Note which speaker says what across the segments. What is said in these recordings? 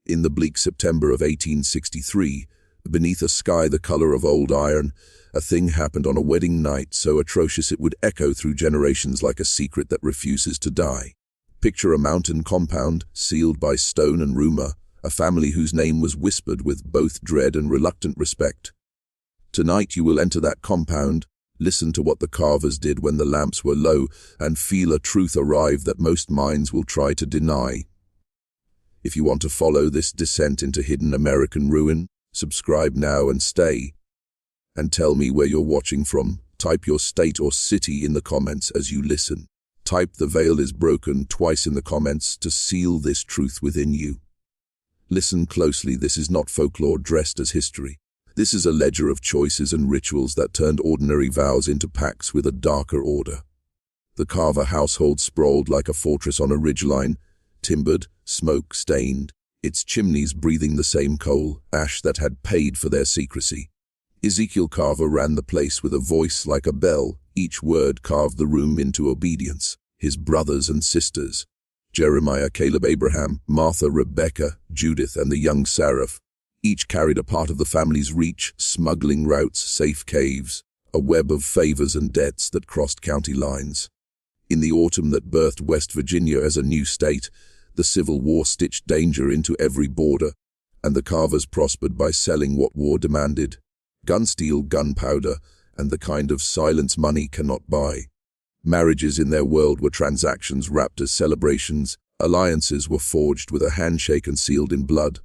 Speaker 1: In the bleak September of 1863, beneath a sky the color of old iron, a thing happened on a wedding night so atrocious it would echo through generations like a secret that refuses to die. Picture a mountain compound, sealed by stone and rumor, a family whose name was whispered with both dread and reluctant respect. Tonight you will enter that compound, listen to what the Carvers did when the lamps were low, and feel a truth arrive that most minds will try to deny. If you want to follow this descent into hidden American ruin, subscribe now and stay. And tell me where you're watching from. Type your state or city in the comments as you listen. Type "the veil is broken" twice in the comments to seal this truth within you. Listen closely, this is not folklore dressed as history. This is a ledger of choices and rituals that turned ordinary vows into pacts with a darker order. The Carver household sprawled like a fortress on a ridgeline, timbered, smoke-stained, its chimneys breathing the same coal ash that had paid for their secrecy. Ezekiel Carver ran the place with a voice like a bell. Each word carved the room into obedience. His brothers and sisters, Jeremiah, Caleb, Abraham, Martha, Rebecca, Judith, and the young Seraph, each carried a part of the family's reach, smuggling routes, safe caves, a web of favors and debts that crossed county lines. In the autumn that birthed West Virginia as a new state, the Civil War stitched danger into every border, and the Carvers prospered by selling what war demanded: gun steel, gunpowder, and the kind of silence money cannot buy. Marriages in their world were transactions wrapped as celebrations. Alliances were forged with a handshake and sealed in blood.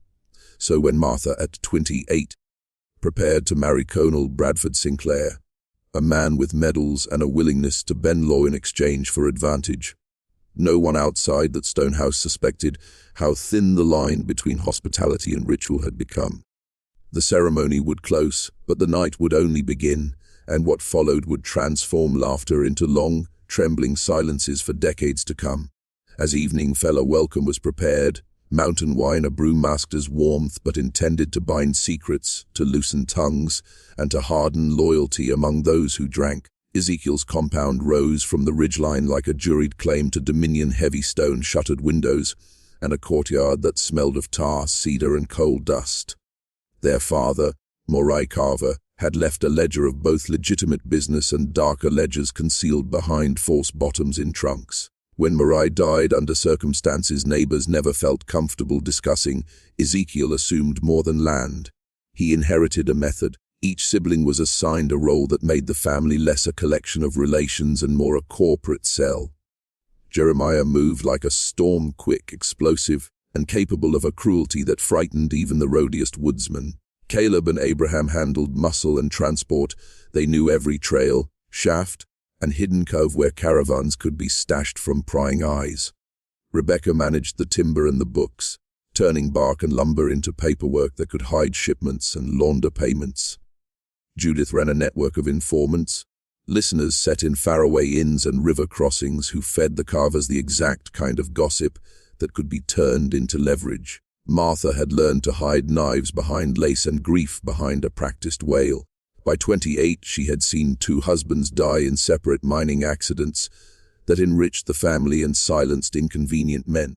Speaker 1: So when Martha, at 28, prepared to marry Colonel Bradford Sinclair, a man with medals and a willingness to bend law in exchange for advantage, no one outside that Stonehouse suspected how thin the line between hospitality and ritual had become. The ceremony would close, but the night would only begin, and what followed would transform laughter into long, trembling silences for decades to come. As evening fell, a welcome was prepared. Mountain wine, a brew masked as warmth but intended to bind secrets, to loosen tongues, and to harden loyalty among those who drank. Ezekiel's compound rose from the ridgeline like a juried claim to dominion, heavy stone shuttered windows, and a courtyard that smelled of tar, cedar, and coal dust. Their father, Moriah Carver, had left a ledger of both legitimate business and darker ledgers concealed behind false bottoms in trunks. When Moriah died under circumstances neighbors never felt comfortable discussing, Ezekiel assumed more than land. He inherited a method. Each sibling was assigned a role that made the family less a collection of relations and more a corporate cell. Jeremiah moved like a storm, quick, explosive, and capable of a cruelty that frightened even the roadiest woodsman. Caleb and Abraham handled muscle and transport. They knew every trail, shaft, and hidden cove where caravans could be stashed from prying eyes. Rebecca managed the timber and the books, turning bark and lumber into paperwork that could hide shipments and launder payments. Judith ran a network of informants, listeners set in faraway inns and river crossings who fed the Carvers the exact kind of gossip that could be turned into leverage. Martha had learned to hide knives behind lace and grief behind a practiced wail. By 28, she had seen 2 husbands die in separate mining accidents that enriched the family and silenced inconvenient men.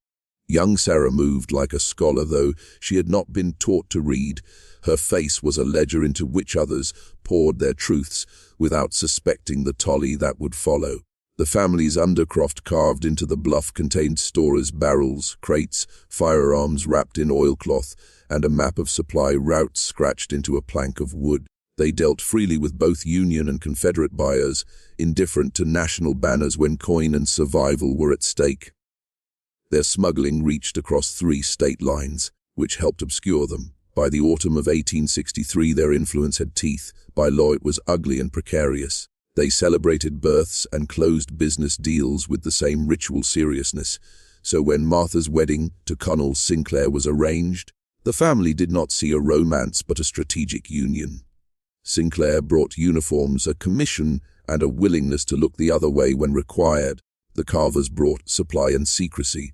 Speaker 1: Young Sarah moved like a scholar, though she had not been taught to read. Her face was a ledger into which others poured their truths without suspecting the tolly that would follow. The family's undercroft carved into the bluff contained stores, barrels, crates, firearms wrapped in oilcloth, and a map of supply routes scratched into a plank of wood. They dealt freely with both Union and Confederate buyers, indifferent to national banners when coin and survival were at stake. Their smuggling reached across 3 state lines, which helped obscure them. By the autumn of 1863, their influence had teeth. By law, it was ugly and precarious. They celebrated births and closed business deals with the same ritual seriousness. So when Martha's wedding to Colonel Sinclair was arranged, the family did not see a romance but a strategic union. Sinclair brought uniforms, a commission, and a willingness to look the other way when required. The Carvers brought supply and secrecy.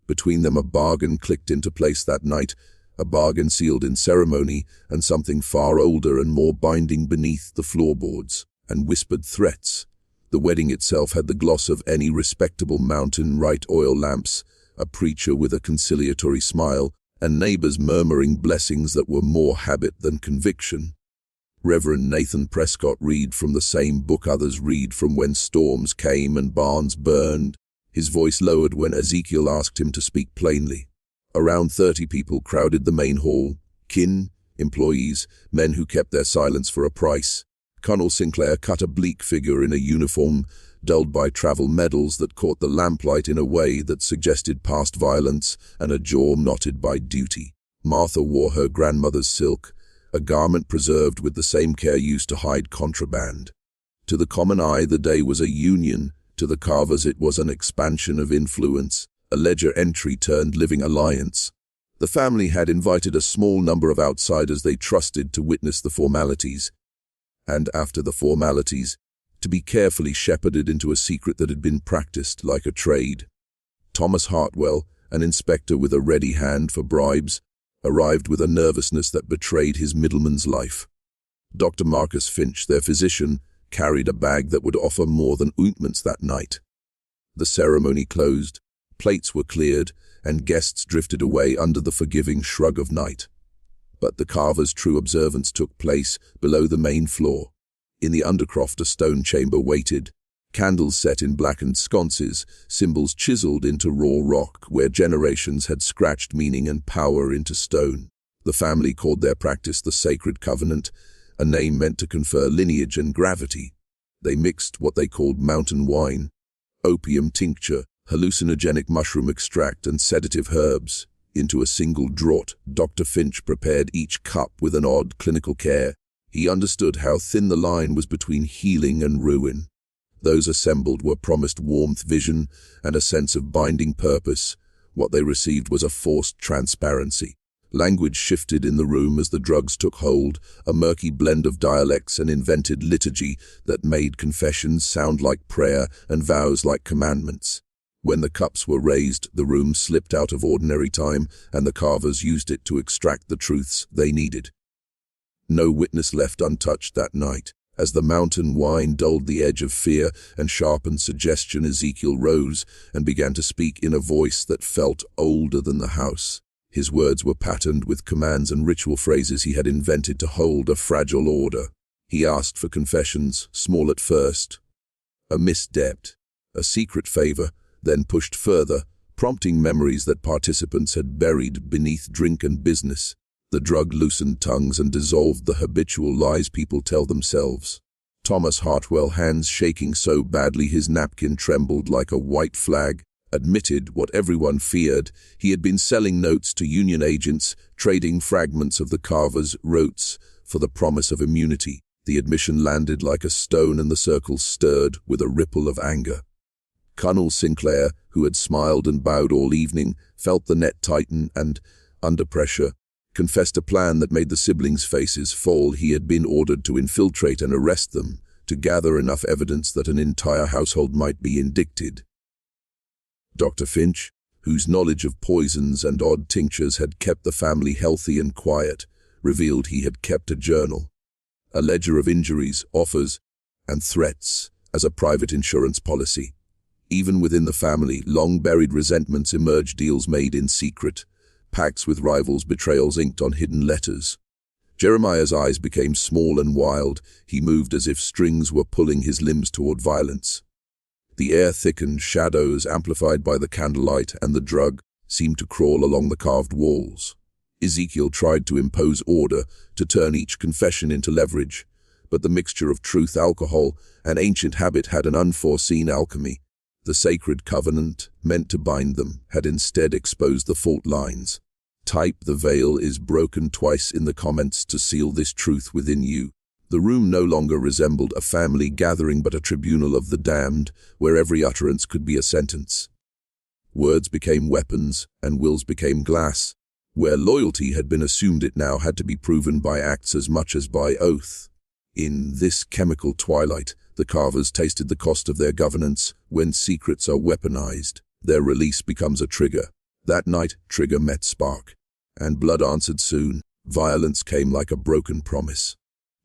Speaker 1: Between them, a bargain clicked into place that night, a bargain sealed in ceremony, and something far older and more binding beneath the floorboards, and whispered threats. The wedding itself had the gloss of any respectable mountain right oil lamps, a preacher with a conciliatory smile, and neighbors murmuring blessings that were more habit than conviction. Reverend Nathan Prescott read from the same book others read from when storms came and barns burned. His voice lowered when Ezekiel asked him to speak plainly. Around 30 people crowded the main hall, kin, employees, men who kept their silence for a price. Colonel Sinclair cut a bleak figure in a uniform, dulled by travel medals that caught the lamplight in a way that suggested past violence and a jaw knotted by duty. Martha wore her grandmother's silk, a garment preserved with the same care used to hide contraband. To the common eye, the day was a union. To the Carvers, it was an expansion of influence, a ledger entry turned living alliance. The family had invited a small number of outsiders they trusted to witness the formalities, and after the formalities, to be carefully shepherded into a secret that had been practiced like a trade. Thomas Hartwell, an inspector with a ready hand for bribes, arrived with a nervousness that betrayed his middleman's life. Dr. Marcus Finch, their physician, carried a bag that would offer more than ointments that night. The ceremony closed, plates were cleared, and guests drifted away under the forgiving shrug of night. But the Carvers' true observance took place below the main floor. In the undercroft, a stone chamber waited, candles set in blackened sconces, symbols chiseled into raw rock where generations had scratched meaning and power into stone. The family called their practice the Sacred Covenant, a name meant to confer lineage and gravity. They mixed what they called mountain wine, opium tincture, hallucinogenic mushroom extract, and sedative herbs into a single draught. Dr. Finch prepared each cup with an odd clinical care. He understood how thin the line was between healing and ruin. Those assembled were promised warmth, vision, and a sense of binding purpose. What they received was a forced transparency. Language shifted in the room as the drugs took hold, a murky blend of dialects and invented liturgy that made confessions sound like prayer and vows like commandments. When the cups were raised, the room slipped out of ordinary time, and the Carvers used it to extract the truths they needed. No witness left untouched that night. As the mountain wine dulled the edge of fear and sharpened suggestion, Ezekiel rose and began to speak in a voice that felt older than the house. His words were patterned with commands and ritual phrases he had invented to hold a fragile order. He asked for confessions, small at first, a missed debt, a secret favor, then pushed further, prompting memories that participants had buried beneath drink and business. The drug loosened tongues and dissolved the habitual lies people tell themselves. Thomas Hartwell, hands shaking so badly his napkin trembled like a white flag, admitted what everyone feared. He had been selling notes to union agents, trading fragments of the Carvers' rotes for the promise of immunity. The admission landed like a stone, and the circle stirred with a ripple of anger. Colonel Sinclair, who had smiled and bowed all evening, felt the net tighten and, under pressure, confessed a plan that made the siblings' faces fall. He had been ordered to infiltrate and arrest them, to gather enough evidence that an entire household might be indicted. Dr. Finch, whose knowledge of poisons and odd tinctures had kept the family healthy and quiet, revealed he had kept a journal, a ledger of injuries, offers, and threats as a private insurance policy. Even within the family, long-buried resentments emerged, deals made in secret, pacts with rivals, betrayals inked on hidden letters. Jeremiah's eyes became small and wild. He moved as if strings were pulling his limbs toward violence. The air thickened, shadows amplified by the candlelight and the drug seemed to crawl along the carved walls. Ezekiel tried to impose order, to turn each confession into leverage, but the mixture of truth, alcohol, and ancient habit had an unforeseen alchemy. The sacred covenant, meant to bind them, had instead exposed the fault lines. Type the veil is broken twice in the comments to seal this truth within you. The room no longer resembled a family gathering but a tribunal of the damned, where every utterance could be a sentence. Words became weapons, and wills became glass. Where loyalty had been assumed, it now had to be proven by acts as much as by oath. In this chemical twilight, the Carvers tasted the cost of their governance. When secrets are weaponized, their release becomes a trigger. That night, trigger met spark, and blood answered soon. Violence came like a broken promise.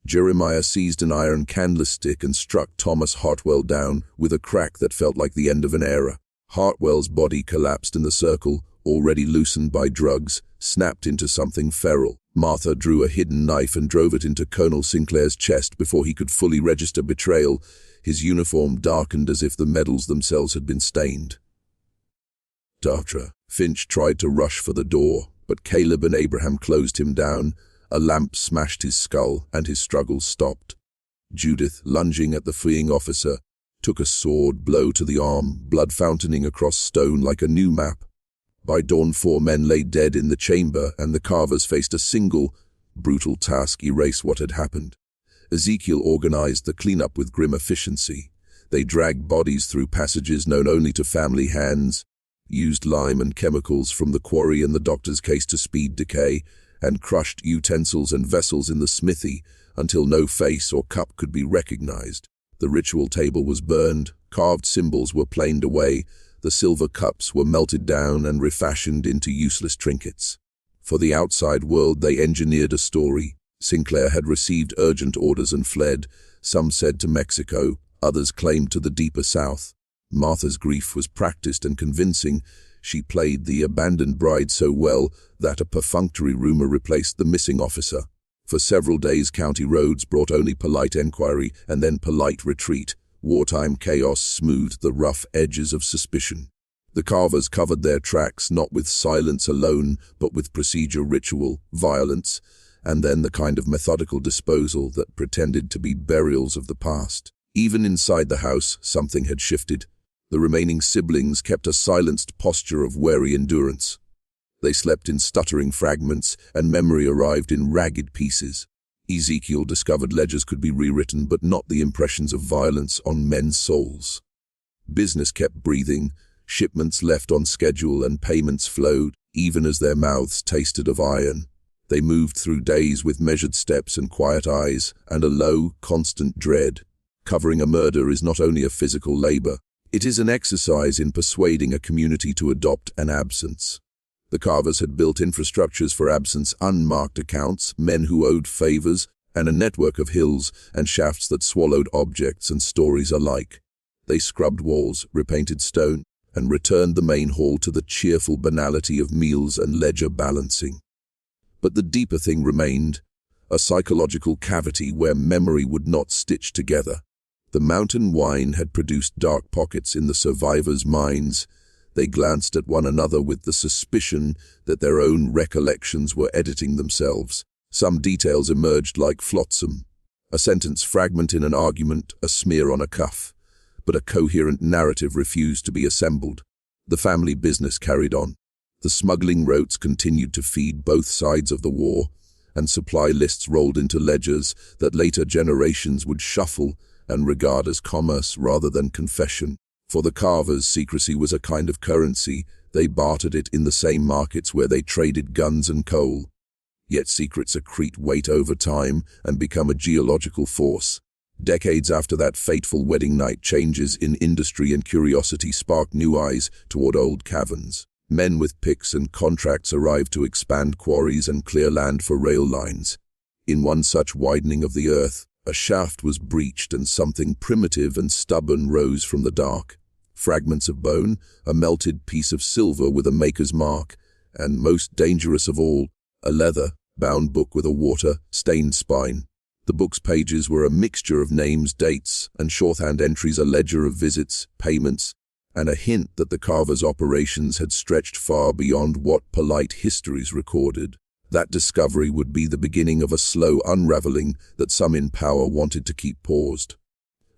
Speaker 1: Jeremiah seized an iron candlestick and struck Thomas Hartwell down with a crack that felt like the end of an era. Hartwell's body collapsed in the circle, already loosened by drugs, snapped into something feral. Martha drew a hidden knife and drove it into Colonel Sinclair's chest before he could fully register betrayal. His uniform darkened as if the medals themselves had been stained. After, Finch tried to rush for the door, but Caleb and Abraham closed him down. A lamp smashed his skull, and his struggles stopped. Judith, lunging at the fleeing officer, took a sword blow to the arm, blood fountaining across stone like a new map. By dawn, 4 men lay dead in the chamber, and the Carvers faced a single, brutal task: erase what had happened. Ezekiel organized the cleanup with grim efficiency. They dragged bodies through passages known only to family hands, used lime and chemicals from the quarry in the doctor's case to speed decay, and crushed utensils and vessels in the smithy until no face or cup could be recognized. The ritual table was burned, carved symbols were planed away, the silver cups were melted down and refashioned into useless trinkets. For the outside world, they engineered a story. Sinclair had received urgent orders and fled. Some said to Mexico, others claimed to the deeper south. Martha's grief was practiced and convincing. She played the abandoned bride so well that a perfunctory rumor replaced the missing officer. For several days, county roads brought only polite enquiry and then polite retreat. Wartime chaos smoothed the rough edges of suspicion. The Carvers covered their tracks not with silence alone, but with procedure, ritual, violence, and then the kind of methodical disposal that pretended to be burials of the past. Even inside the house, something had shifted. The remaining siblings kept a silenced posture of wary endurance. They slept in stuttering fragments, and memory arrived in ragged pieces. Ezekiel discovered ledgers could be rewritten, but not the impressions of violence on men's souls. Business kept breathing, shipments left on schedule, and payments flowed, even as their mouths tasted of iron. They moved through days with measured steps and quiet eyes, and a low, constant dread. Covering a murder is not only a physical labor, it is an exercise in persuading a community to adopt an absence. The Carvers had built infrastructures for absence, unmarked accounts, men who owed favors, and a network of hills and shafts that swallowed objects and stories alike. They scrubbed walls, repainted stone, and returned the main hall to the cheerful banality of meals and ledger balancing. But the deeper thing remained, a psychological cavity where memory would not stitch together. The mountain wine had produced dark pockets in the survivors' minds. They glanced at one another with the suspicion that their own recollections were editing themselves. Some details emerged like flotsam, a sentence fragment in an argument, a smear on a cuff, but a coherent narrative refused to be assembled. The family business carried on. The smuggling routes continued to feed both sides of the war, and supply lists rolled into ledgers that later generations would shuffle and regard as commerce rather than confession. For the Carvers, secrecy was a kind of currency. They bartered it in the same markets where they traded guns and coal. Yet secrets accrete weight over time and become a geological force. Decades after that fateful wedding night, changes in industry and curiosity sparked new eyes toward old caverns. Men with picks and contracts arrived to expand quarries and clear land for rail lines. In one such widening of the earth, a shaft was breached and something primitive and stubborn rose from the dark. Fragments of bone, a melted piece of silver with a maker's mark, and most dangerous of all, a leather-bound book with a water-stained spine. The book's pages were a mixture of names, dates, and shorthand entries, a ledger of visits, payments, and a hint that the Carvers' operations had stretched far beyond what polite histories recorded. That discovery would be the beginning of a slow unraveling that some in power wanted to keep paused.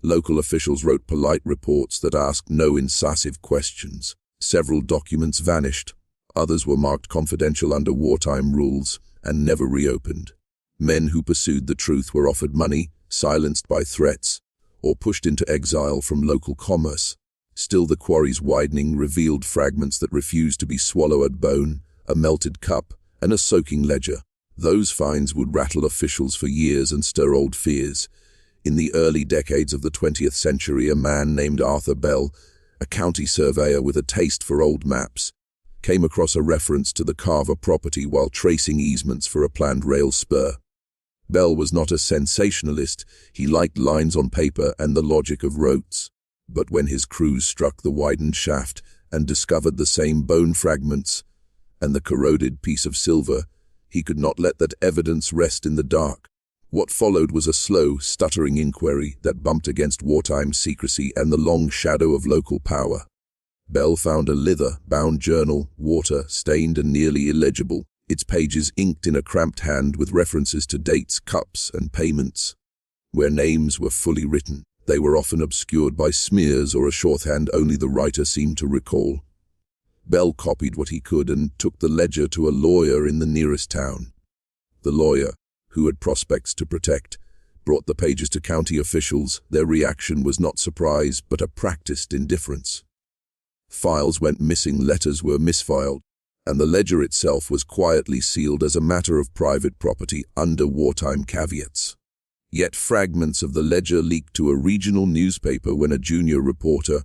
Speaker 1: Local officials wrote polite reports that asked no incisive questions. Several documents vanished. Others were marked confidential under wartime rules and never reopened. Men who pursued the truth were offered money, silenced by threats, or pushed into exile from local commerce. Still, the quarry's widening revealed fragments that refused to be swallowed: bone, a melted cup, and a soaking ledger. Those finds would rattle officials for years and stir old fears. In the early decades of the 20th century, a man named Arthur Bell, a county surveyor with a taste for old maps, came across a reference to the Carver property while tracing easements for a planned rail spur. Bell was not a sensationalist. He liked lines on paper and the logic of rotes. But when his crews struck the widened shaft and discovered the same bone fragments, and the corroded piece of silver. He could not let that evidence rest in the dark. What followed was a slow, stuttering inquiry that bumped against wartime secrecy and the long shadow of local power. Bell found a leather-bound journal, water-stained and nearly illegible, its pages inked in a cramped hand with references to dates, cups, and payments. Where names were fully written, they were often obscured by smears or a shorthand only the writer seemed to recall. Bell copied what he could and took the ledger to a lawyer in the nearest town. The lawyer, who had prospects to protect, brought the pages to county officials. Their reaction was not surprise, but a practiced indifference. Files went missing, letters were misfiled, and the ledger itself was quietly sealed as a matter of private property under wartime caveats. Yet fragments of the ledger leaked to a regional newspaper when a junior reporter,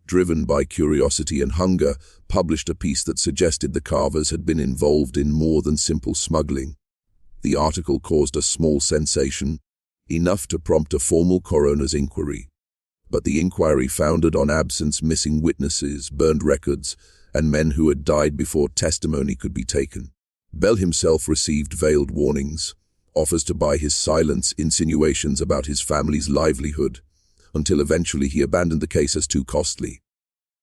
Speaker 1: driven by curiosity and hunger, published a piece that suggested the Carvers had been involved in more than simple smuggling. The article caused a small sensation, enough to prompt a formal coroner's inquiry. But the inquiry founded on absence, missing witnesses, burned records, and men who had died before testimony could be taken. Bell himself received veiled warnings, offers to buy his silence, insinuations about his family's livelihood, until eventually he abandoned the case as too costly.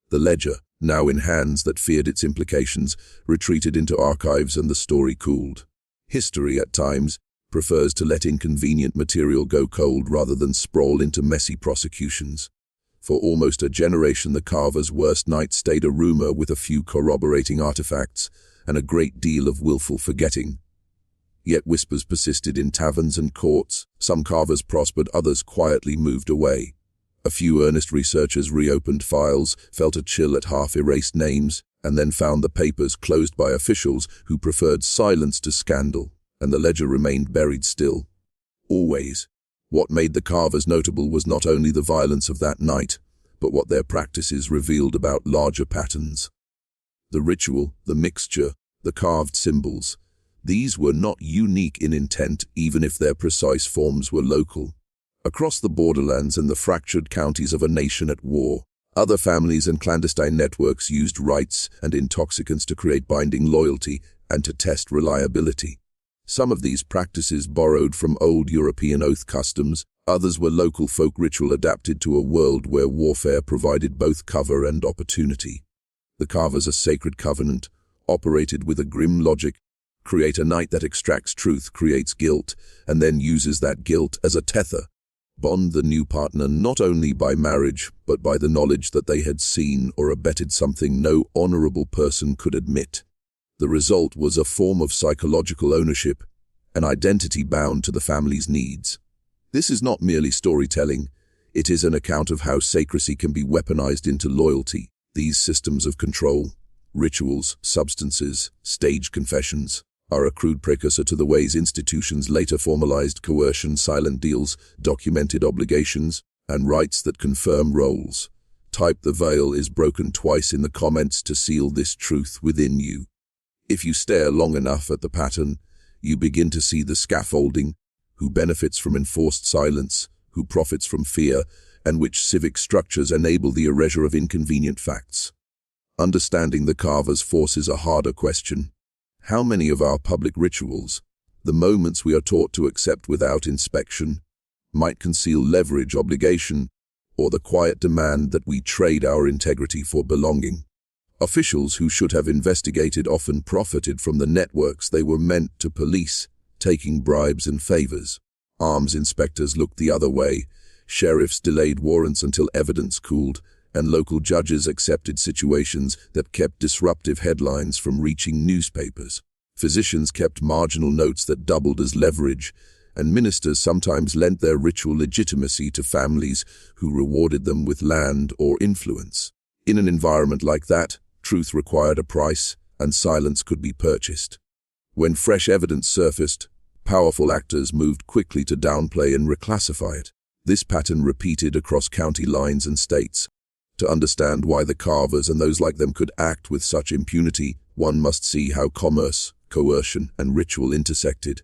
Speaker 1: The ledger, now in hands that feared its implications, retreated into archives and the story cooled. History, at times, prefers to let inconvenient material go cold rather than sprawl into messy prosecutions. For almost a generation, the Carvers' worst night stayed a rumor with a few corroborating artifacts and a great deal of willful forgetting. Yet whispers persisted in taverns and courts. Some Carvers prospered, others quietly moved away. A few earnest researchers reopened files, felt a chill at half-erased names, and then found the papers closed by officials who preferred silence to scandal, and the ledger remained buried still. Always. What made the Carvers notable was not only the violence of that night, but what their practices revealed about larger patterns. The ritual, the mixture, the carved symbols, these were not unique in intent, even if their precise forms were local. Across the borderlands and the fractured counties of a nation at war, other families and clandestine networks used rites and intoxicants to create binding loyalty and to test reliability. Some of these practices borrowed from old European oath customs, others were local folk ritual adapted to a world where warfare provided both cover and opportunity. The Carvers, a sacred covenant, operated with a grim logic: create a night that extracts truth, creates guilt, and then uses that guilt as a tether. Bond the new partner not only by marriage, but by the knowledge that they had seen or abetted something no honorable person could admit. The result was a form of psychological ownership, an identity bound to the family's needs. This is not merely storytelling, it is an account of how secrecy can be weaponized into loyalty. These systems of control, rituals, substances, staged confessions, are a crude precursor to the ways institutions later formalized coercion, silent deals, documented obligations, and rights that confirm roles. Type "the veil is broken" twice in the comments to seal this truth within you. If you stare long enough at the pattern, you begin to see the scaffolding: who benefits from enforced silence, who profits from fear, and which civic structures enable the erasure of inconvenient facts. Understanding the Carvers forces a harder question. How many of our public rituals, the moments we are taught to accept without inspection, might conceal leverage, obligation, or the quiet demand that we trade our integrity for belonging? Officials who should have investigated often profited from the networks they were meant to police, taking bribes and favors. Arms inspectors looked the other way, sheriffs delayed warrants until evidence cooled, and local judges accepted situations that kept disruptive headlines from reaching newspapers. Physicians kept marginal notes that doubled as leverage, and ministers sometimes lent their ritual legitimacy to families who rewarded them with land or influence. In an environment like that, truth required a price, and silence could be purchased. When fresh evidence surfaced, powerful actors moved quickly to downplay and reclassify it. This pattern repeated across county lines and states. To understand why the Carvers and those like them could act with such impunity, one must see how commerce, coercion, and ritual intersected.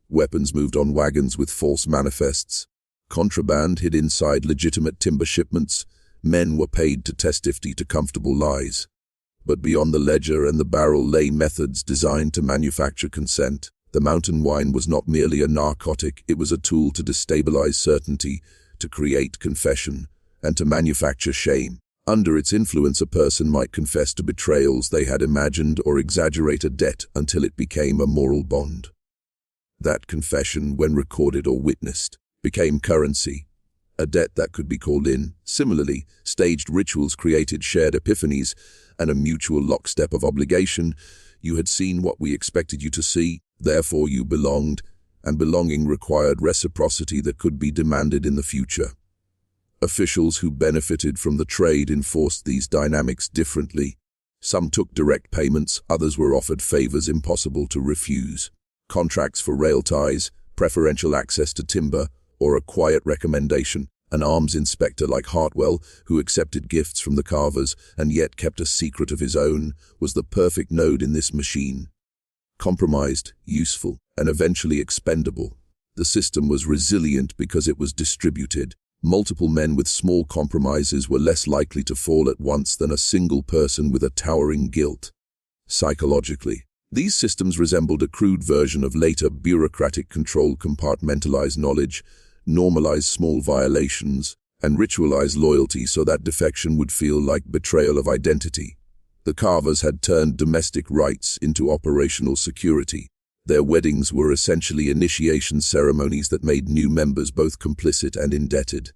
Speaker 1: Weapons moved on wagons with false manifests. Contraband hid inside legitimate timber shipments. Men were paid to testify to comfortable lies. But beyond the ledger and the barrel lay methods designed to manufacture consent. The mountain wine was not merely a narcotic, it was a tool to destabilize certainty, to create confession, and to manufacture shame. Under its influence, a person might confess to betrayals they had imagined or exaggerate a debt until it became a moral bond. That confession, when recorded or witnessed, became currency, a debt that could be called in. Similarly, staged rituals created shared epiphanies and a mutual lockstep of obligation. You had seen what we expected you to see, therefore you belonged, and belonging required reciprocity that could be demanded in the future. Officials who benefited from the trade enforced these dynamics differently. Some took direct payments, others were offered favors impossible to refuse. Contracts for rail ties, preferential access to timber, or a quiet recommendation. An arms inspector like Hartwell, who accepted gifts from the Carvers and yet kept a secret of his own, was the perfect node in this machine. Compromised, useful, and eventually expendable. The system was resilient because it was distributed. Multiple men with small compromises were less likely to fall at once than a single person with a towering guilt. Psychologically, these systems resembled a crude version of later bureaucratic control. Compartmentalized knowledge, normalize small violations, and ritualize loyalty so that defection would feel like betrayal of identity. The Carvers had turned domestic rites into operational security. Their weddings were essentially initiation ceremonies that made new members both complicit and indebted.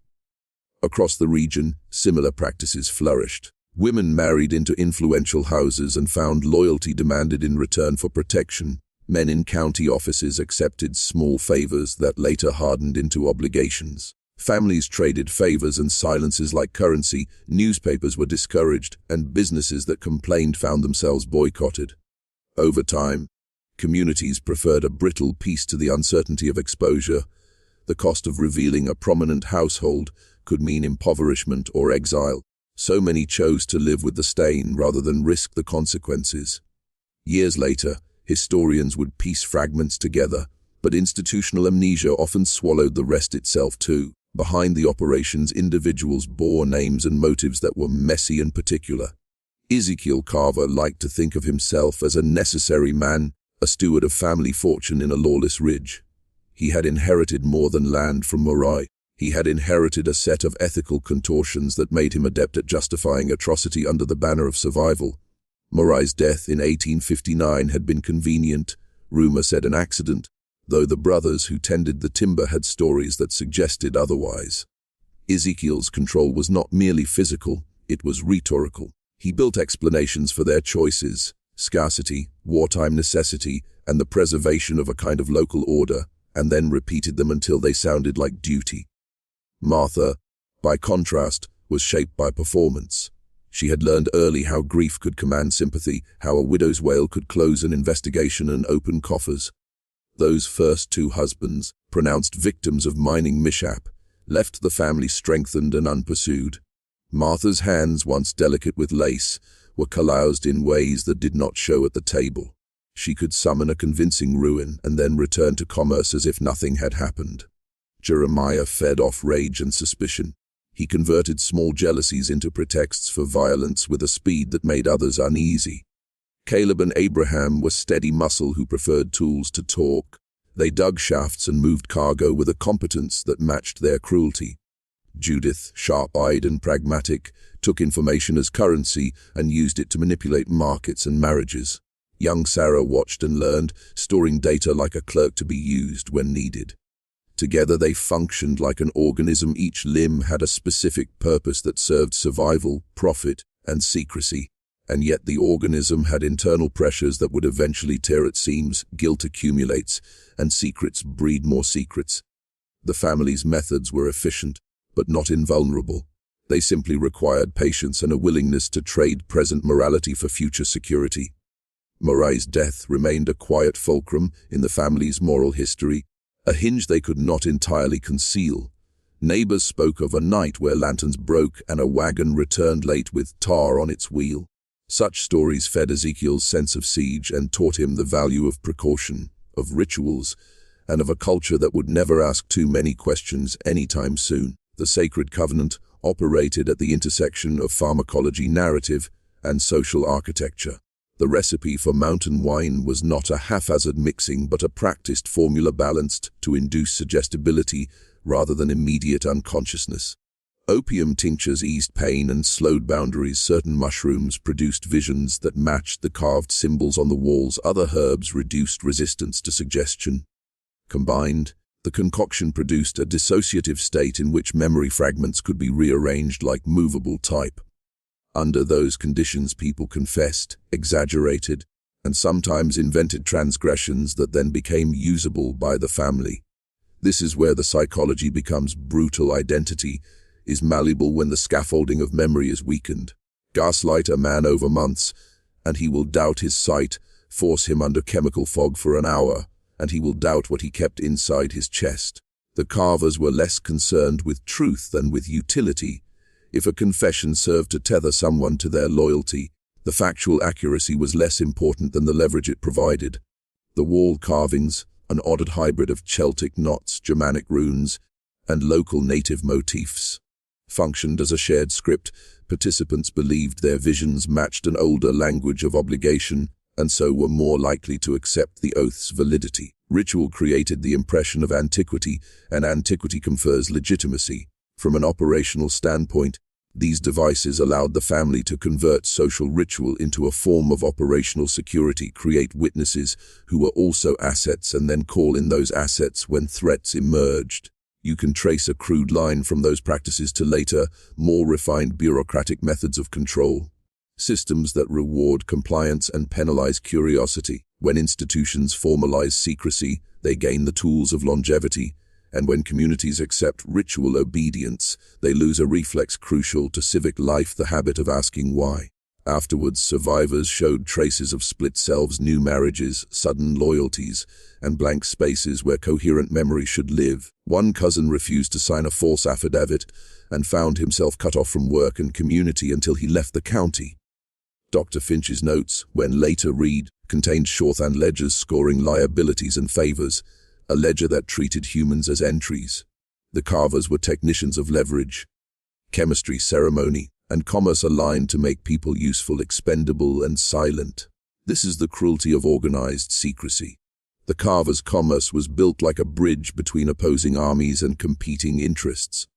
Speaker 1: Across the region, similar practices flourished. Women married into influential houses and found loyalty demanded in return for protection. Men in county offices accepted small favors that later hardened into obligations. Families traded favors and silences like currency. Newspapers were discouraged, and businesses that complained found themselves boycotted. Over time, communities preferred a brittle peace to the uncertainty of exposure. The cost of revealing a prominent household could mean impoverishment or exile. So many chose to live with the stain rather than risk the consequences. Years later, historians would piece fragments together, but institutional amnesia often swallowed the rest itself too. Behind the operations, individuals bore names and motives that were messy and particular. Ezekiel Carver liked to think of himself as a necessary man, a steward of family fortune in a lawless ridge. He had inherited more than land from Morai. He had inherited a set of ethical contortions that made him adept at justifying atrocity under the banner of survival. Morai's death in 1859 had been convenient, rumor said an accident, though the brothers who tended the timber had stories that suggested otherwise. Ezekiel's control was not merely physical, it was rhetorical. He built explanations for their choices: scarcity, wartime necessity, and the preservation of a kind of local order, and then repeated them until they sounded like duty. Martha, by contrast, was shaped by performance. She had learned early how grief could command sympathy, how a widow's wail could close an investigation and open coffers. Those first two husbands, pronounced victims of mining mishap, left the family strengthened and unpursued. Martha's hands, once delicate with lace, were calloused in ways that did not show at the table. She could summon a convincing ruin and then return to commerce as if nothing had happened. Jeremiah fed off rage and suspicion. He converted small jealousies into pretexts for violence with a speed that made others uneasy. Caleb and Abraham were steady muscle who preferred tools to talk. They dug shafts and moved cargo with a competence that matched their cruelty. Judith, sharp-eyed and pragmatic, took information as currency and used it to manipulate markets and marriages. Young Sarah watched and learned, storing data like a clerk to be used when needed. Together they functioned like an organism. Each limb had a specific purpose that served survival, profit, and secrecy. And yet the organism had internal pressures that would eventually tear at seams. Guilt accumulates, and secrets breed more secrets. The family's methods were efficient, but not invulnerable. They simply required patience and a willingness to trade present morality for future security. Morai's death remained a quiet fulcrum in the family's moral history, a hinge they could not entirely conceal. Neighbors spoke of a night where lanterns broke and a wagon returned late with tar on its wheel. Such stories fed Ezekiel's sense of siege and taught him the value of precaution, of rituals, and of a culture that would never ask too many questions anytime soon. The sacred covenant operated at the intersection of pharmacology, narrative, and social architecture. The recipe for mountain wine was not a haphazard mixing but a practiced formula balanced to induce suggestibility rather than immediate unconsciousness. Opium tinctures eased pain and slowed boundaries. Certain mushrooms produced visions that matched the carved symbols on the walls. Other herbs reduced resistance to suggestion. Combined, the concoction produced a dissociative state in which memory fragments could be rearranged like movable type. Under those conditions, people confessed, exaggerated, and sometimes invented transgressions that then became usable by the family. This is where the psychology becomes brutal. Identity is malleable when the scaffolding of memory is weakened. Gaslight a man over months, and he will doubt his sight. Force him under chemical fog for an hour, and he will doubt what he kept inside his chest. The Carvers were less concerned with truth than with utility. If a confession served to tether someone to their loyalty, the factual accuracy was less important than the leverage it provided. The wall carvings, an odd hybrid of Celtic knots, Germanic runes, and local native motifs, functioned as a shared script. Participants believed their visions matched an older language of obligation, and so were more likely to accept the oath's validity. Ritual created the impression of antiquity, and antiquity confers legitimacy. From an operational standpoint, these devices allowed the family to convert social ritual into a form of operational security, create witnesses who were also assets, and then call in those assets when threats emerged. You can trace a crude line from those practices to later, more refined bureaucratic methods of control. Systems that reward compliance and penalize curiosity. When institutions formalize secrecy, they gain the tools of longevity, and when communities accept ritual obedience, they lose a reflex crucial to civic life, the habit of asking why. Afterwards, survivors showed traces of split selves, new marriages, sudden loyalties, and blank spaces where coherent memory should live. One cousin refused to sign a false affidavit and found himself cut off from work and community until he left the county. Dr. Finch's notes, when later read, contained shorthand ledgers scoring liabilities and favors, a ledger that treated humans as entries. The Carvers were technicians of leverage, chemistry, ceremony, and commerce aligned to make people useful, expendable, and silent. This is the cruelty of organized secrecy. The Carvers' commerce was built like a bridge between opposing armies and competing interests.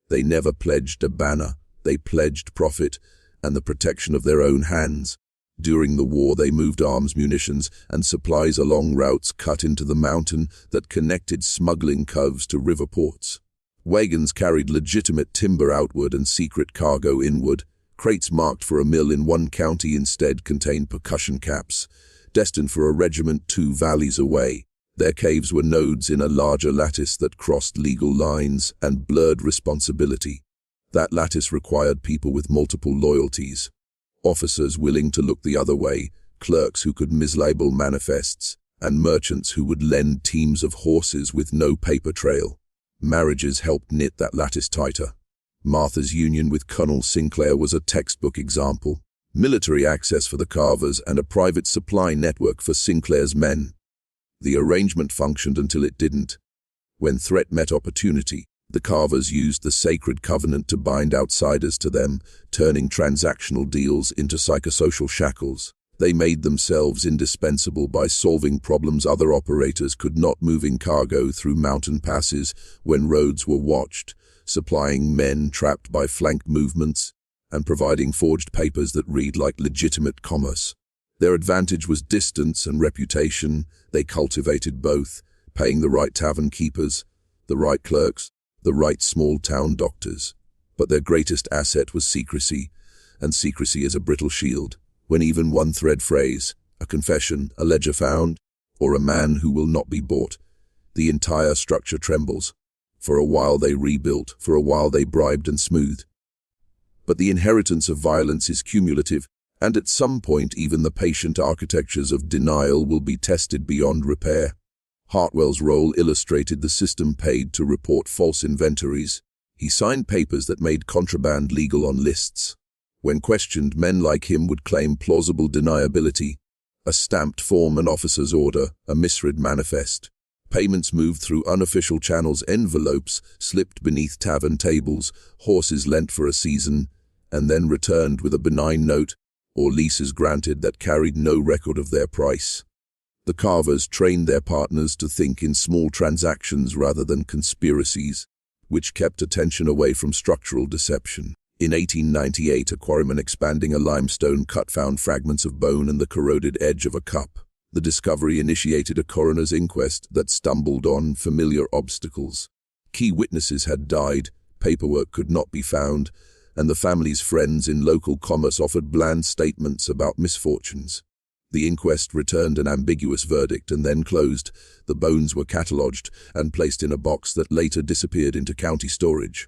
Speaker 1: They never pledged a banner, they pledged profit and the protection of their own hands. During the war, they moved arms, munitions, and supplies along routes cut into the mountain that connected smuggling coves to river ports. Wagons carried legitimate timber outward and secret cargo inward. Crates marked for a mill in one county instead contained percussion caps, destined for a regiment 2 valleys away. Their caves were nodes in a larger lattice that crossed legal lines and blurred responsibility. That lattice required people with multiple loyalties. Officers willing to look the other way, clerks who could mislabel manifests, and merchants who would lend teams of horses with no paper trail. Marriages helped knit that lattice tighter. Martha's union with Colonel Sinclair was a textbook example. Military access for the Carvers and a private supply network for Sinclair's men. The arrangement functioned until it didn't. When threat met opportunity, the Carvers used the sacred covenant to bind outsiders to them, turning transactional deals into psychosocial shackles. They made themselves indispensable by solving problems other operators could not, moving cargo through mountain passes when roads were watched, supplying men trapped by flank movements, and providing forged papers that read like legitimate commerce. Their advantage was distance and reputation. They cultivated both, paying the right tavern keepers, the right clerks, the right small-town doctors. But their greatest asset was secrecy, and secrecy is a brittle shield. When even one thread phrase, a confession, a ledger found, or a man who will not be bought, the entire structure trembles. For a while they rebuilt, for a while they bribed and smoothed. But the inheritance of violence is cumulative, and at some point even the patient architectures of denial will be tested beyond repair. Hartwell's role illustrated the system paid to report false inventories. He signed papers that made contraband legal on lists. When questioned, men like him would claim plausible deniability, a stamped form, an officer's order, a misread manifest. Payments moved through unofficial channels, envelopes slipped beneath tavern tables, horses lent for a season, and then returned with a benign note, or leases granted that carried no record of their price. The Carvers trained their partners to think in small transactions rather than conspiracies, which kept attention away from structural deception. In 1898, a quarryman expanding a limestone cut found fragments of bone and the corroded edge of a cup. The discovery initiated a coroner's inquest that stumbled on familiar obstacles. Key witnesses had died, paperwork could not be found, and the family's friends in local commerce offered bland statements about misfortunes. The inquest returned an ambiguous verdict and then closed. The bones were catalogued and placed in a box that later disappeared into county storage.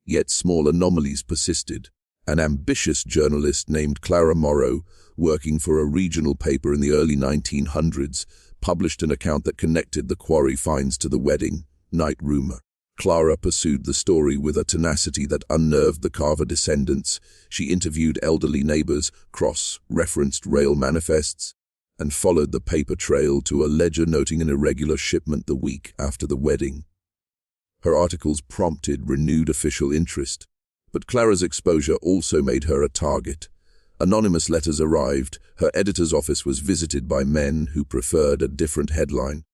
Speaker 1: Yet small anomalies persisted. An ambitious journalist named Clara Morrow, working for a regional paper in the early 1900s, published an account that connected the quarry finds to the wedding night rumor. Clara pursued the story with a tenacity that unnerved the Carver descendants. She interviewed elderly neighbors, cross-referenced rail manifests, and followed the paper trail to a ledger noting an irregular shipment the week after the wedding. Her articles prompted renewed official interest, but Clara's exposure also made her a target. Anonymous letters arrived, her editor's office was visited by men who preferred a different headline,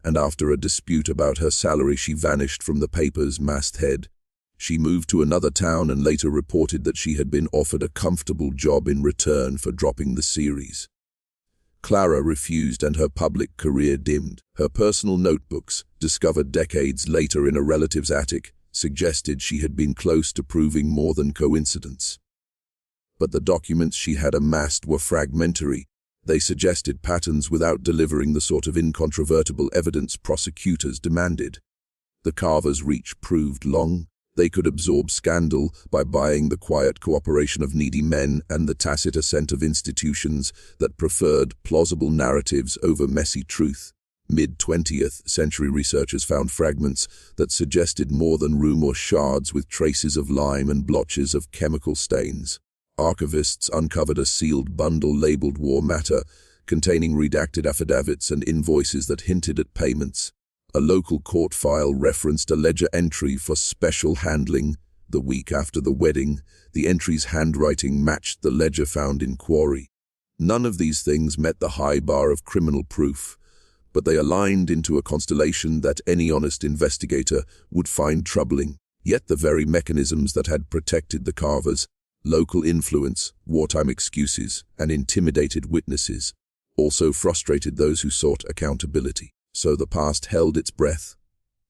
Speaker 1: and after a dispute about her salary she vanished from the paper's masthead. She moved to another town and later reported that she had been offered a comfortable job in return for dropping the series. Clara refused and her public career dimmed. Her personal notebooks, discovered decades later in a relative's attic, suggested she had been close to proving more than coincidence. But the documents she had amassed were fragmentary. They suggested patterns without delivering the sort of incontrovertible evidence prosecutors demanded. The Carvers' reach proved long. They could absorb scandal by buying the quiet cooperation of needy men and the tacit assent of institutions that preferred plausible narratives over messy truth. Mid-20th century researchers found fragments that suggested more than rumor shards with traces of lime and blotches of chemical stains. Archivists uncovered a sealed bundle labeled war matter, containing redacted affidavits and invoices that hinted at payments. A local court file referenced a ledger entry for special handling. The week after the wedding, the entry's handwriting matched the ledger found in quarry. None of these things met the high bar of criminal proof, but they aligned into a constellation that any honest investigator would find troubling. Yet the very mechanisms that had protected the Carvers, local influence, wartime excuses, and intimidated witnesses, also frustrated those who sought accountability. So the past held its breath.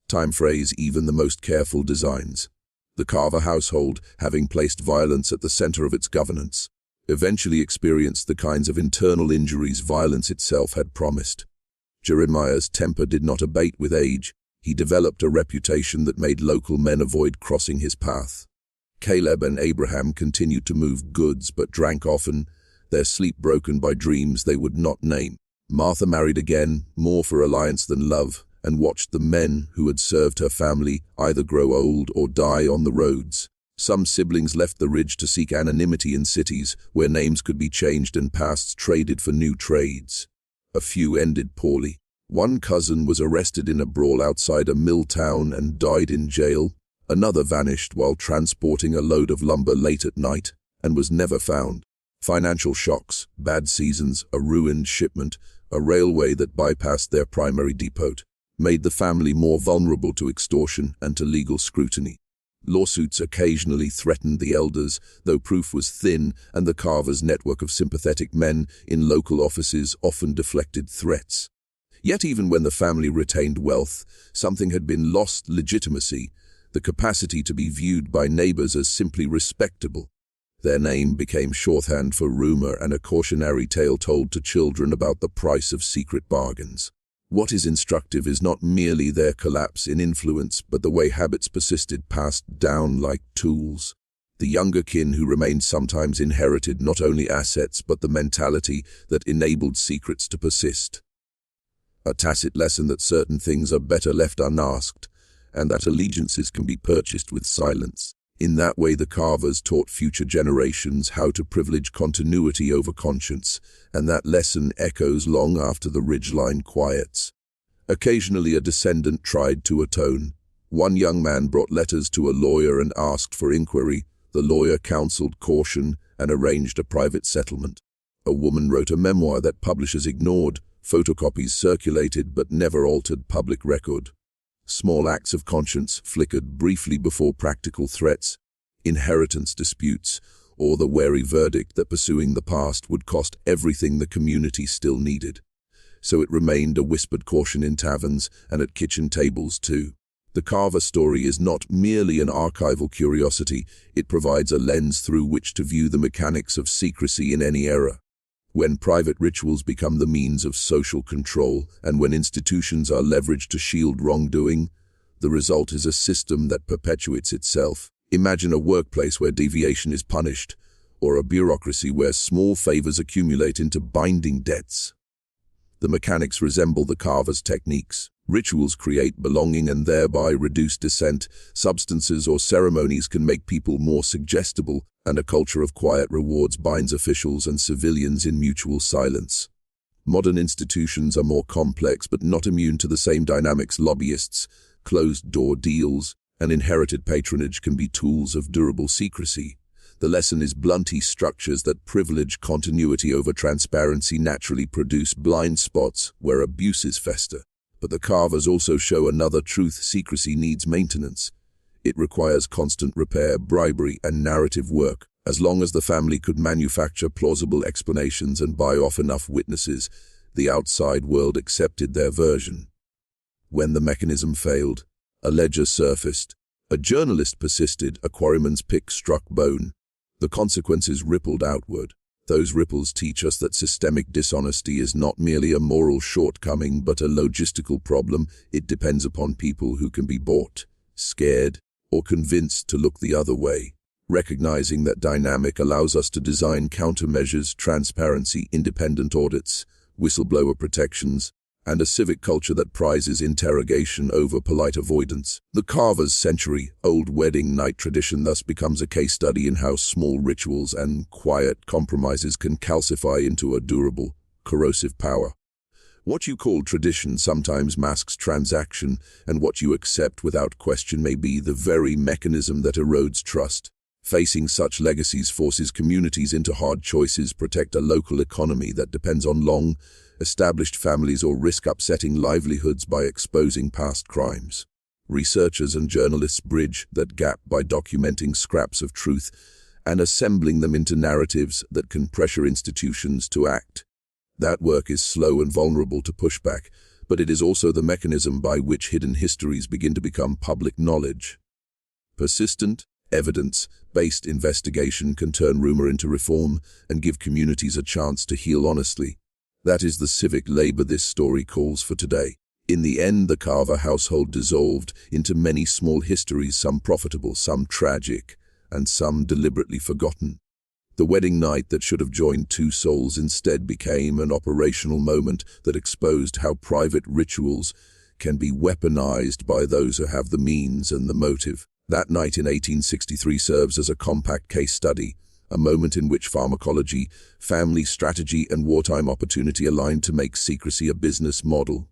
Speaker 1: Time phrase even the most careful designs. The Carver household, having placed violence at the center of its governance, eventually experienced the kinds of internal injuries violence itself had promised. Jeremiah's temper did not abate with age. He developed a reputation that made local men avoid crossing his path. Caleb and Abraham continued to move goods but drank often, their sleep broken by dreams they would not name. Martha married again, more for alliance than love, and watched the men who had served her family either grow old or die on the roads. Some siblings left the ridge to seek anonymity in cities where names could be changed and pasts traded for new trades. A few ended poorly. One cousin was arrested in a brawl outside a mill town and died in jail. Another vanished while transporting a load of lumber late at night and was never found. Financial shocks, bad seasons, a ruined shipment, a railway that bypassed their primary depot, made the family more vulnerable to extortion and to legal scrutiny. Lawsuits occasionally threatened the elders, though proof was thin, and the Carvers' network of sympathetic men in local offices often deflected threats. Yet even when the family retained wealth, something had been lost: legitimacy, the capacity to be viewed by neighbors as simply respectable. Their name became shorthand for rumor and a cautionary tale told to children about the price of secret bargains. What is instructive is not merely their collapse in influence, but the way habits persisted, passed down like tools. The younger kin who remained sometimes inherited not only assets but the mentality that enabled secrets to persist. A tacit lesson that certain things are better left unasked, and that allegiances can be purchased with silence. In that way, the Carvers taught future generations how to privilege continuity over conscience, and that lesson echoes long after the ridgeline quiets. Occasionally a descendant tried to atone. One young man brought letters to a lawyer and asked for inquiry. The The lawyer counseled caution and arranged a private settlement. A woman wrote a memoir that publishers ignored, photocopies circulated but never altered public record. Small acts of conscience flickered briefly before practical threats, inheritance disputes, or the wary verdict that pursuing the past would cost everything the community still needed. So it remained a whispered caution in taverns and at kitchen tables too. The Carver story is not merely an archival curiosity, it provides a lens through which to view the mechanics of secrecy in any era. When private rituals become the means of social control, and when institutions are leveraged to shield wrongdoing, the result is a system that perpetuates itself. Imagine a workplace where deviation is punished, or a bureaucracy where small favors accumulate into binding debts. The mechanics resemble the Carver's techniques. Rituals create belonging and thereby reduce dissent. Substances or ceremonies can make people more suggestible, and a culture of quiet rewards binds officials and civilians in mutual silence. Modern institutions are more complex but not immune to the same dynamics. Lobbyists, closed-door deals, and inherited patronage can be tools of durable secrecy. The lesson is blunt: structures that privilege continuity over transparency naturally produce blind spots where abuses fester. But the Carvers also show another truth: secrecy needs maintenance. It requires constant repair, bribery, and narrative work. As long as the family could manufacture plausible explanations and buy off enough witnesses, the outside world accepted their version. When the mechanism failed, a ledger surfaced. A journalist persisted, a quarryman's pick struck bone. The consequences rippled outward. Those ripples teach us that systemic dishonesty is not merely a moral shortcoming but a logistical problem. It depends upon people who can be bought, scared, or convinced to look the other way. Recognizing that dynamic allows us to design countermeasures: transparency, independent audits, whistleblower protections, and a civic culture that prizes interrogation over polite avoidance. The Carver's century-old wedding night tradition thus becomes a case study in how small rituals and quiet compromises can calcify into a durable, corrosive power. What you call tradition sometimes masks transaction, and what you accept without question may be the very mechanism that erodes trust. Facing such legacies forces communities into hard choices: protect a local economy that depends on long-established families, or risk upsetting livelihoods by exposing past crimes. Researchers and journalists bridge that gap by documenting scraps of truth and assembling them into narratives that can pressure institutions to act. That work is slow and vulnerable to pushback, but it is also the mechanism by which hidden histories begin to become public knowledge. Persistent, evidence-based investigation can turn rumor into reform and give communities a chance to heal honestly. That is the civic labor this story calls for today. In the end, the Carver household dissolved into many small histories, some profitable, some tragic, and some deliberately forgotten. The wedding night that should have joined two souls instead became an operational moment that exposed how private rituals can be weaponized by those who have the means and the motive. That night in 1863 serves as a compact case study, a moment in which pharmacology, family strategy, and wartime opportunity aligned to make secrecy a business model.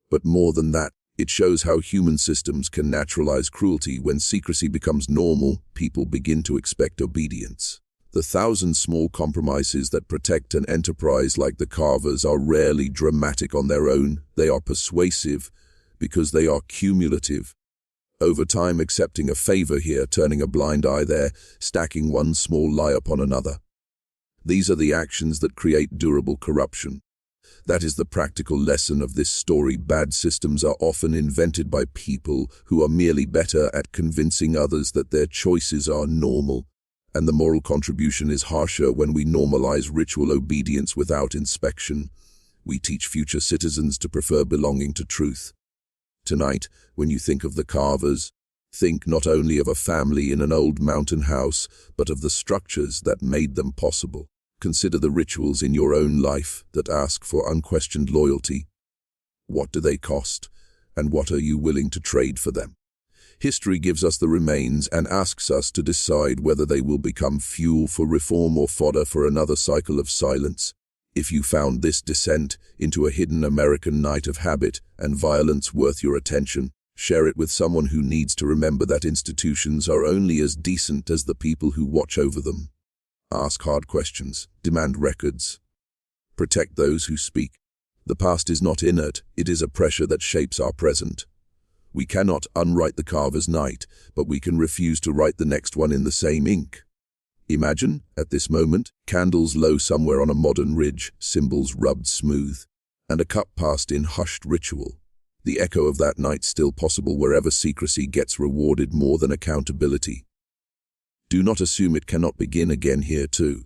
Speaker 1: But more than that, it shows how human systems can naturalize cruelty. When secrecy becomes normal, people begin to expect obedience. The thousand small compromises that protect an enterprise like the Carvers are rarely dramatic on their own. They are persuasive because they are cumulative. Over time, accepting a favor here, turning a blind eye there, stacking one small lie upon another. These are the actions that create durable corruption. That is the practical lesson of this story. Bad systems are often invented by people who are merely better at convincing others that their choices are normal, and the moral contribution is harsher when we normalize ritual obedience without inspection. We teach future citizens to prefer belonging to truth. Tonight, when you think of the Carvers, think not only of a family in an old mountain house, but of the structures that made them possible. Consider the rituals in your own life that ask for unquestioned loyalty. What do they cost, and what are you willing to trade for them? History gives us the remains and asks us to decide whether they will become fuel for reform or fodder for another cycle of silence. If you found this descent into a hidden American night of habit and violence worth your attention, Share it with someone who needs to remember that institutions are only as decent as the people who watch over them. Ask hard questions. Demand records. Protect those who speak. The past is not inert, it is a pressure that shapes our present. We cannot unwrite the Carver's night, but we can refuse to write the next one in the same ink. Imagine, at this moment, candles low somewhere on a modern ridge, symbols rubbed smooth, and a cup passed in hushed ritual. The echo of that night still possible wherever secrecy gets rewarded more than accountability. Do not assume it cannot begin again here too.